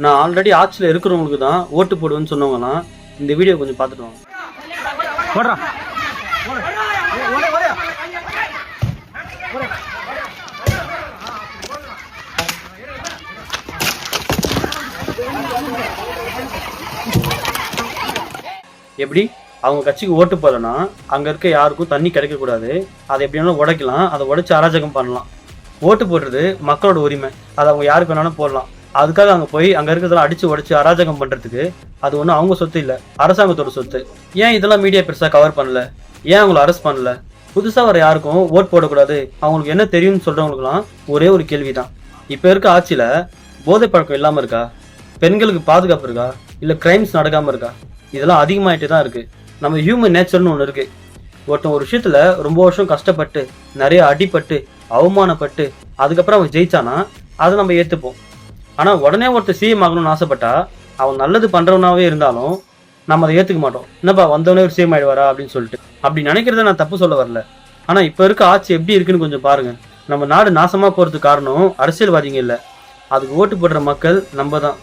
நான் ஆல்ரெடி ஆட்சியில் இருக்கிறவங்களுக்கு தான் ஓட்டு போடுவேன்னு சொன்னவங்கலாம் இந்த வீடியோ கொஞ்சம் பார்த்துட்டு வாங்க. எப்படி அவங்க கட்சிக்கு ஓட்டு போடலன்னா அங்கே இருக்க யாருக்கும் தண்ணி கிடைக்கக்கூடாது, அதை எப்படினாலும் உடைக்கலாம், அதை உடைச்சு அராஜகம் பண்ணலாம். ஓட்டு போடுறது மக்களோட உரிமை, அதை அவங்க யாருக்கு வேணாலும் போடலாம். அதுக்காக அங்கே போய் அங்கே இருக்கிறதெல்லாம் அடிச்சு உடைச்சு அராஜகம் பண்ணுறதுக்கு அது ஒன்றும் அவங்க சொத்து இல்லை, அரசாங்கத்தோட சொத்து. ஏன் இதெல்லாம் மீடியா பெருசாக கவர் பண்ணல? ஏன் அவங்கள அரெஸ்ட் பண்ணல? புதுசாக வர யாருக்கும் ஓட் போடக்கூடாது, அவங்களுக்கு என்ன தெரியும்னு சொல்கிறவங்களுக்குலாம் ஒரே ஒரு கேள்வி தான், இப்போ இருக்க ஆட்சியில் போதை பழக்கம் இல்லாமல் இருக்கா? பெண்களுக்கு பாதுகாப்பு இருக்கா? இல்லை கிரைம்ஸ் நடக்காமல் இருக்கா? இதெல்லாம் அதிகமாகிட்டே தான் இருக்குது. நம்ம ஹியூமன் நேச்சர்னு ஒன்று இருக்குது. ஒருத்தன் ஒரு விஷயத்தில் ரொம்ப வருஷம் கஷ்டப்பட்டு நிறைய அடிப்பட்டு அவமானப்பட்டு அதுக்கப்புறம் அவன் ஜெயிச்சானா அதை நம்ம ஏற்றுப்போம். ஆனால் உடனே ஒருத்தர் சிஎம் ஆகணும்னு ஆசைப்பட்டா அவன் நல்லது பண்ணுறவனாவே இருந்தாலும் நம்ம அதை ஏற்றுக்க மாட்டோம். என்னப்பா வந்தவனே ஒரு சிஎம் ஆகிடுவாரா அப்படின்னு சொல்லிட்டு. அப்படி நினைக்கிறத நான் தப்பு சொல்ல வரல. ஆனால் இப்போ இருக்க ஆட்சி எப்படி இருக்குன்னு கொஞ்சம் பாருங்க. நம்ம நாடு நாசமாக போகிறதுக்கு காரணம் அரசியல்வாதிங்க இல்லை, அதுக்கு ஓட்டு போடுற மக்கள் நம்ம தான்.